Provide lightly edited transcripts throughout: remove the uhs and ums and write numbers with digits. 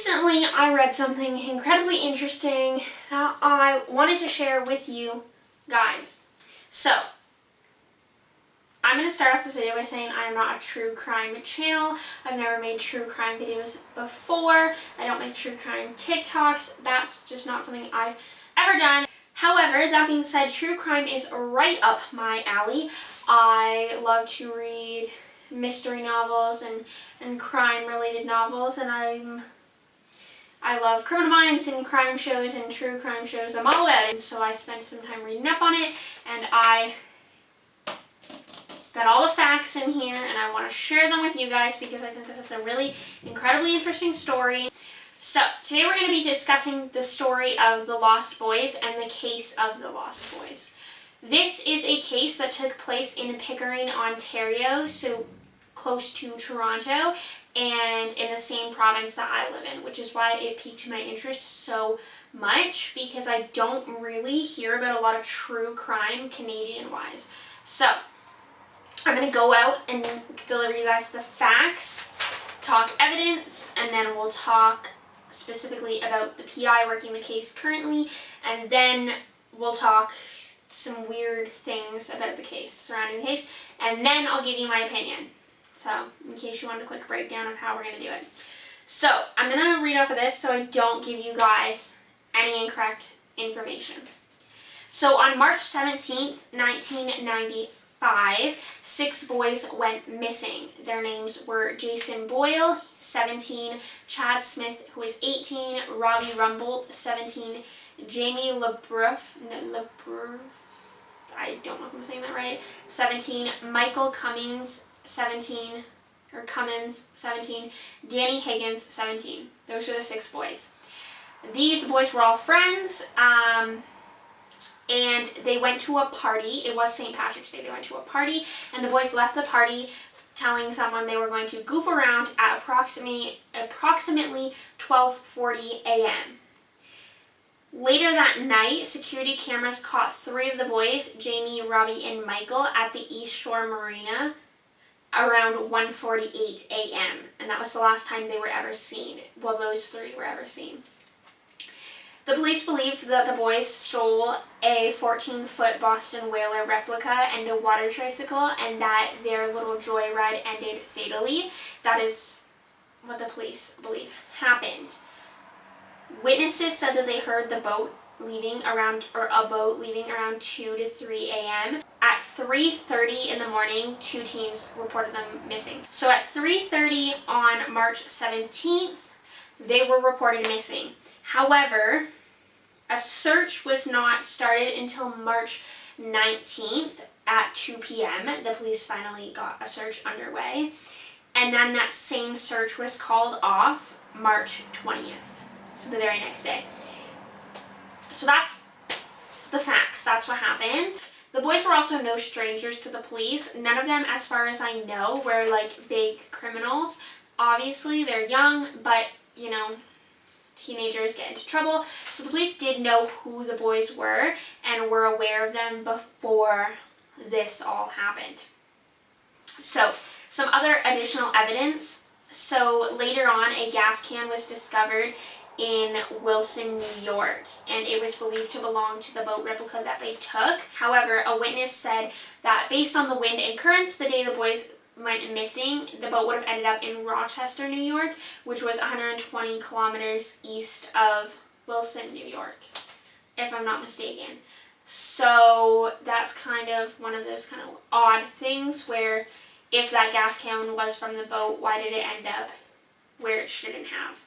Recently, I read something incredibly interesting that I wanted to share with you guys. So, I'm going to start off this video by saying I am not a true crime channel. I've never made true crime videos before. I don't make true crime TikToks. That's just not something I've ever done. However, that being said, true crime is right up my alley. I love to read mystery novels and crime-related novels, and I love Criminal Minds and crime shows and true crime shows. I'm all about it. So I spent some time reading up on it, and I got all the facts in here, and I want to share them with you guys because I think this is a really incredibly interesting story. So today we're going to be discussing the story of the Lost Boys and the case of the Lost Boys. This is a case that took place in Pickering, Ontario, so close to Toronto, and in the same province that I live in, which is why it piqued my interest so much, because I don't really hear about a lot of true crime Canadian-wise. So I'm going to go out and deliver you guys the facts, talk evidence, and then we'll talk specifically about the PI working the case currently, and then we'll talk some weird things about the case, surrounding the case, and then I'll give you my opinion. So, in case you want a quick breakdown of how we're going to do it. So, I'm going to read off of this so I don't give you guys any incorrect information. So, on March 17th, 1995, 6 boys went missing. Their names were Jason Boyle, 17, Chad Smith, who was 18, Robbie Rumbold, 17, Jamie LeBreuf, I don't know if I'm saying that right, 17, Michael Cummings, 17, Danny Higgins, 17. Those were the 6 boys. These boys were all friends, and they went to a party. It was St. Patrick's Day. They went to a party, and the boys left the party telling someone they were going to goof around at approximately 12:40 a.m. Later that night, security cameras caught 3 of the boys, Jamie, Robbie, and Michael, at the East Shore Marina around 1:48 a.m. And that was the last time they were ever seen. Well, those 3 were ever seen. The police believed that the boys stole a 14-foot Boston Whaler replica and a water tricycle, and that their little joyride ended fatally. That is what the police believe happened. Witnesses said that they heard the boat leaving around, or a boat leaving around 2 to 3 a.m. At 3:30 in the morning, 2 teens reported them missing. So at 3:30 on March 17th, they were reported missing. However, a search was not started until March 19th at 2 p.m. The police finally got a search underway. And then that same search was called off March 20th. So the very next day. So that's the facts. That's what happened. The boys were also no strangers to the police. None of them, as far as I know, were like big criminals. Obviously, they're young, but, you know, teenagers get into trouble. So the police did know who the boys were and were aware of them before this all happened. So, some other additional evidence. So later on, a gas can was discovered in Wilson, New York, and it was believed to belong to the boat replica that they took. However, a witness said that based on the wind and currents the day the boys went missing, the boat would have ended up in Rochester, New York, which was 120 kilometers east of Wilson, New York, if I'm not mistaken. So that's kind of one of those kind of odd things where if that gas can was from the boat, why did it end up where it shouldn't have?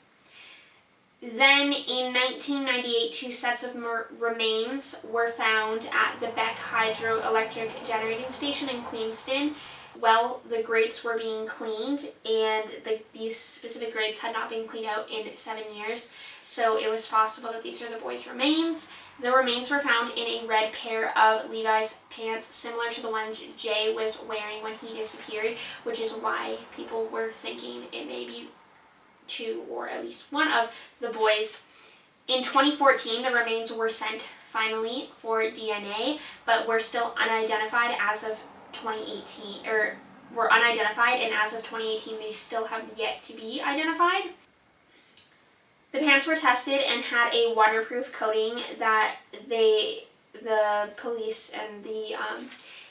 Then in 1998, 2 sets of remains were found at the Beck Hydroelectric Generating Station in Queenston. Well, the grates were being cleaned, and these specific grates had not been cleaned out in 7 years, so it was possible that these are the boys' remains. The remains were found in a red pair of Levi's pants, similar to the ones Jay was wearing when he disappeared, which is why people were thinking it may be 2 or at least 1 of the boys. In 2014, the remains were sent finally for DNA, but were still unidentified as of 2018, or were unidentified, and as of 2018, they still have yet to be identified. The pants were tested and had a waterproof coating that the police and the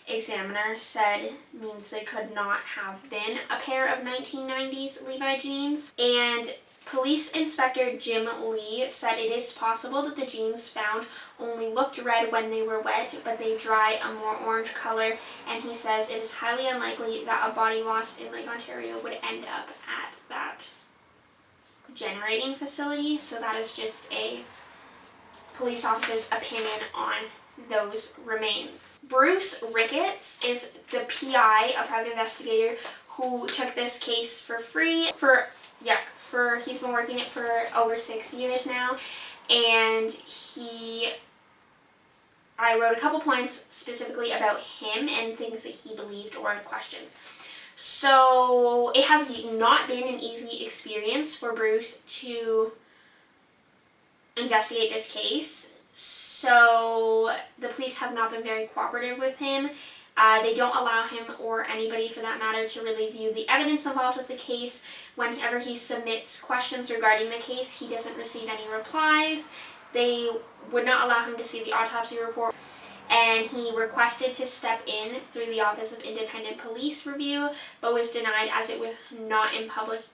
examiner said means they could not have been a pair of 1990s Levi jeans. And Police Inspector Jim Lee said it is possible that the jeans found only looked red when they were wet, but they dry a more orange color, and he says it is highly unlikely that a body lost in Lake Ontario would end up at that generating facility. So that is just a police officer's opinion on those remains. Bruce Ricketts is the PI, a private investigator, who took this case for free he's been working it for over 6 years now, and I wrote a couple points specifically about him and things that he believed or questions. So it has not been an easy experience for Bruce to investigate this case. So the police have not been very cooperative with him. They don't allow him, or anybody for that matter, to really view the evidence involved with the case. Whenever he submits questions regarding the case, he doesn't receive any replies. They would not allow him to see the autopsy report, and he requested to step in through the Office of Independent Police Review, but was denied as it was not in the public's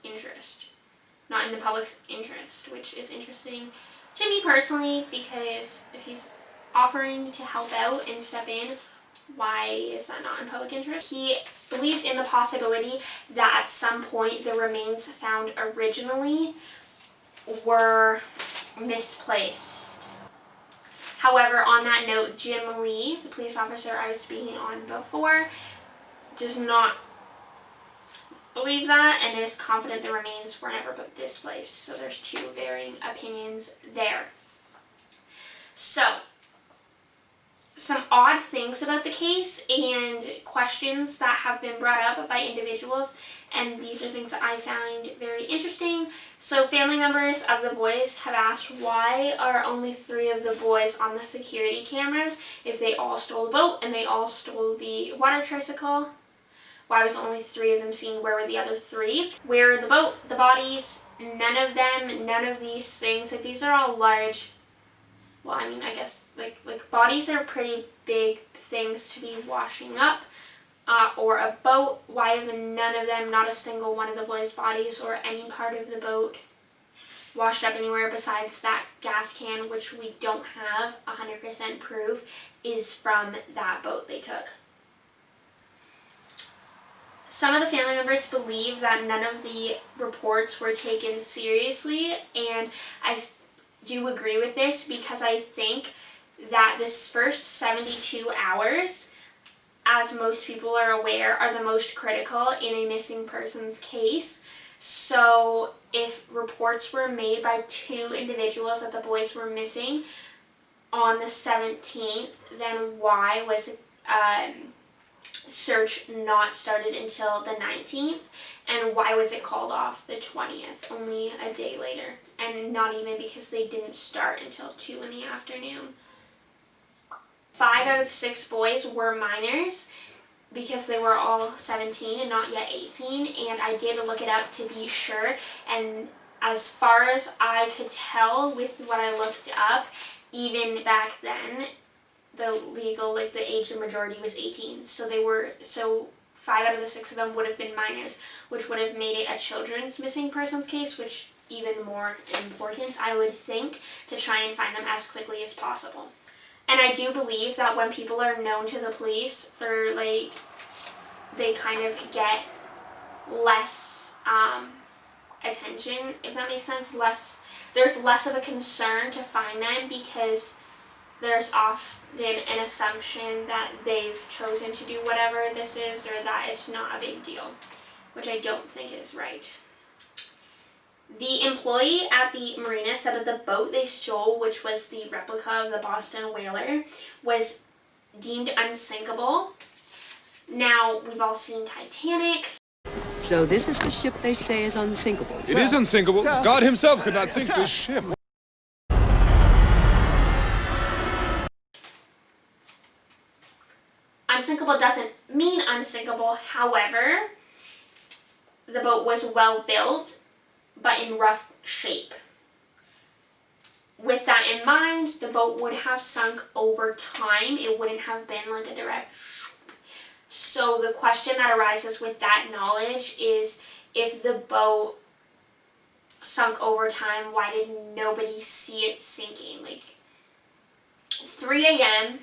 interest, which is interesting to me personally, because if he's offering to help out and step in, why is that not in public interest? He believes in the possibility that at some point the remains found originally were misplaced. However, on that note, Jim Lee, the police officer I was speaking on before, does not believe that and is confident the remains were never displaced. So there's two varying opinions there. So, some odd things about the case and questions that have been brought up by individuals, and these are things that I found very interesting. So family members of the boys have asked, why are only 3 of the boys on the security cameras if they all stole a boat and they all stole the water tricycle? Why was only 3 of them seen? Where were the other 3? Where are the boat, the bodies? None of them, none of these things. Like, these are all large, well, I mean, I guess like bodies are pretty big things to be washing up, or a boat. Why have none of them, not a single one of the boys' bodies or any part of the boat washed up anywhere besides that gas can, which we don't have 100% proof is from that boat they took. Some of the family members believe that none of the reports were taken seriously, and I do agree with this, because I think that this first 72 hours, as most people are aware, are the most critical in a missing persons case. So if reports were made by 2 individuals that the boys were missing on the 17th, then why was search not started until the 19th, and why was it called off the 20th, only a day later, and not even because they didn't start until 2 in the afternoon. 5 out of 6 boys were minors, because they were all 17 and not yet 18, and I did look it up to be sure, and as far as I could tell with what I looked up, even back then, the age of majority was 18. So 5 out of the 6 of them would have been minors, which would have made it a children's missing persons case, which even more important, I would think, to try and find them as quickly as possible. And I do believe that when people are known to the police for, they kind of get less attention, if that makes sense. There's less of a concern to find them, because there's often an assumption that they've chosen to do whatever this is, or that it's not a big deal, which I don't think is right. The employee at the marina said that the boat they stole, which was the replica of the Boston Whaler, was deemed unsinkable. Now, we've all seen Titanic. So this is the ship they say is unsinkable. It is unsinkable. God himself could not sink this ship. Unsinkable doesn't mean unsinkable. However, the boat was well built, but in rough shape. with that in mind, the boat would have sunk over time. It wouldn't have been like a direct. So the question that arises with that knowledge is, if the boat sunk over time, why did nobody see it sinking? Like 3 a.m.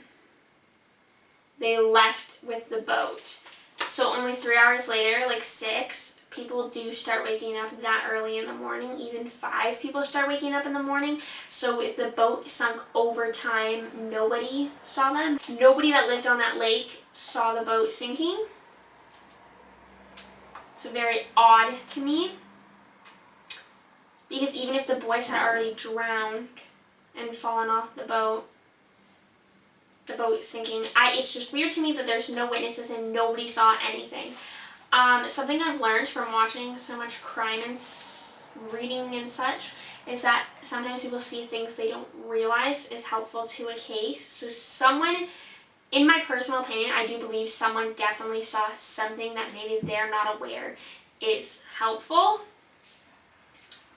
they left with the boat. So only 3 hours later, like 6, people do start waking up that early in the morning. Even 5 people start waking up in the morning. So if the boat sunk over time, nobody saw them. Nobody that lived on that lake saw the boat sinking. It's very odd to me. Because even if the boys had already drowned and fallen off the boat sinking, it's just weird to me that there's no witnesses and nobody saw anything. Something I've learned from watching so much crime and reading and such is that sometimes people see things they don't realize is helpful to a case. So someone, in my personal opinion, I do believe someone definitely saw something that maybe they're not aware is helpful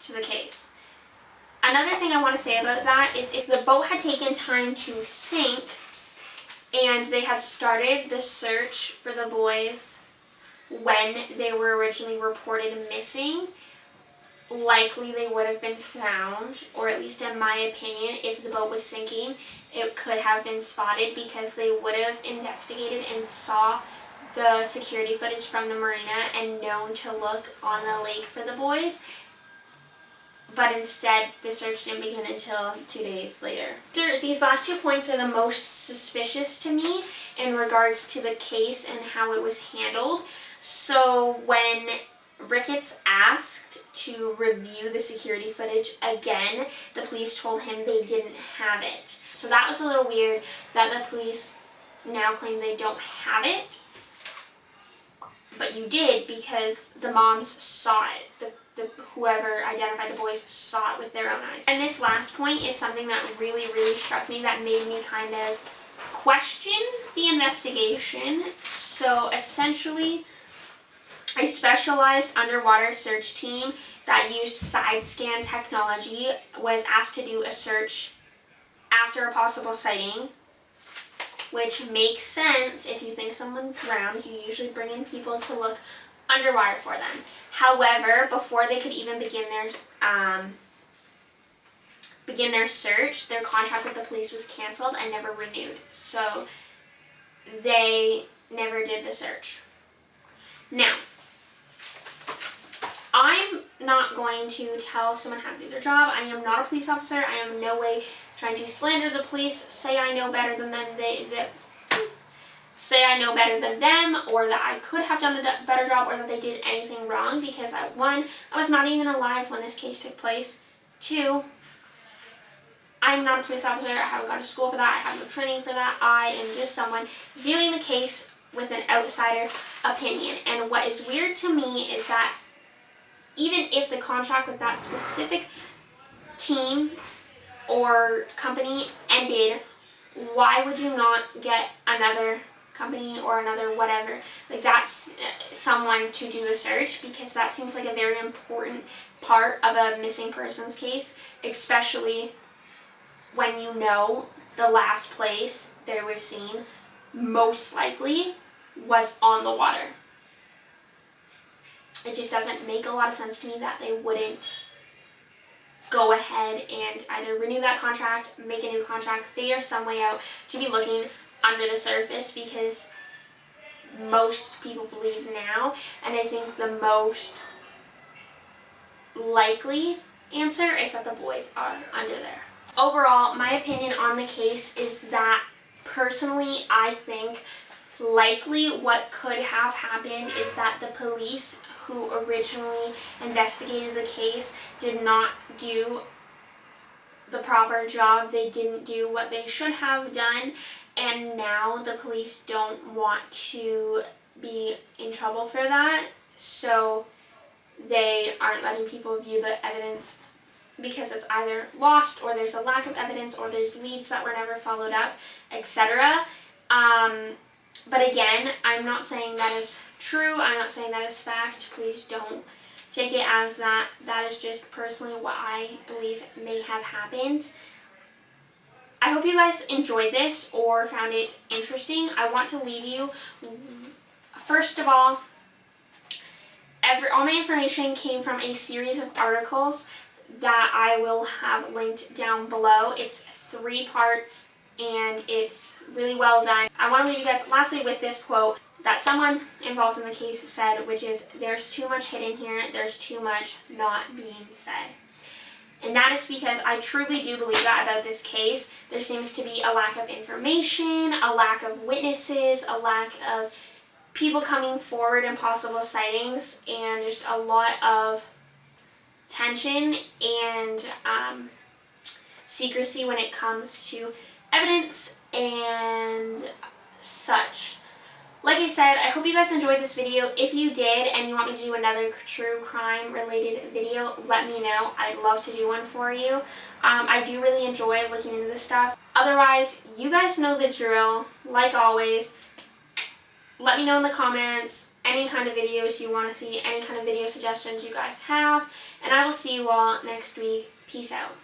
to the case. Another thing I want to say about that is, if the boat had taken time to sink and they had started the search for the boys when they were originally reported missing, likely they would have been found, or at least in my opinion, if the boat was sinking, it could have been spotted, because they would have investigated and saw the security footage from the marina and known to look on the lake for the boys. But instead, the search didn't begin until 2 days later. These last 2 points are the most suspicious to me in regards to the case and how it was handled. So when Ricketts asked to review the security footage again, the police told him they didn't have it. So that was a little weird that the police now claim they don't have it. But you did, because the moms saw it. Whoever identified the boys saw it with their own eyes. And this last point is something that really, really struck me, that made me kind of question the investigation. So essentially, a specialized underwater search team that used side scan technology was asked to do a search after a possible sighting, which makes sense. If you think someone drowned, you usually bring in people to look underwater for them. However, before they could even begin their search, their contract with the police was canceled and never renewed. So they never did the search. Now, I'm not going to tell someone how to do their job. I am not a police officer. I am in no way trying to slander the police, say I know better than them, say I know better than them, or that I could have done a better job, or that they did anything wrong, because I was not even alive when this case took place. 2, I'm not a police officer. I haven't gone to school for that. I have no training for that. I am just someone viewing the case with an outsider opinion. And what is weird to me is that even if the contract with that specific team or company ended, why would you not get another company or another whatever, like that's someone to do the search? Because that seems like a very important part of a missing persons case, especially when you know the last place they were seen most likely was on the water. It just doesn't make a lot of sense to me that they wouldn't go ahead and either renew that contract, make a new contract, figure some way out to be looking under the surface, because most people believe now, and I think the most likely answer is that the boys are under there. Overall, my opinion on the case is that, personally, I think likely what could have happened is that the police who originally investigated the case did not do the proper job. They didn't do what they should have done, and now the police don't want to be in trouble for that, so they aren't letting people view the evidence, because it's either lost, or there's a lack of evidence, or there's leads that were never followed up, etc. But again, I'm not saying that is true. I'm not saying that is fact. Please don't take it as that is just personally what I believe may have happened. I hope you guys enjoyed this or found it interesting. I want to leave you, first of all, all my information came from a series of articles that I will have linked down below. It's 3 parts and it's really well done. I want to leave you guys lastly with this quote that someone involved in the case said, which is, "There's too much hidden here, there's too much not being said." And that is because I truly do believe that about this case. There seems to be a lack of information, a lack of witnesses, a lack of people coming forward in possible sightings, and just a lot of tension and secrecy when it comes to evidence and such. Like I said, I hope you guys enjoyed this video. If you did and you want me to do another true crime related video, let me know. I'd love to do one for you. I do really enjoy looking into this stuff. Otherwise, you guys know the drill. Like always, let me know in the comments any kind of videos you want to see, any kind of video suggestions you guys have, and I will see you all next week. Peace out.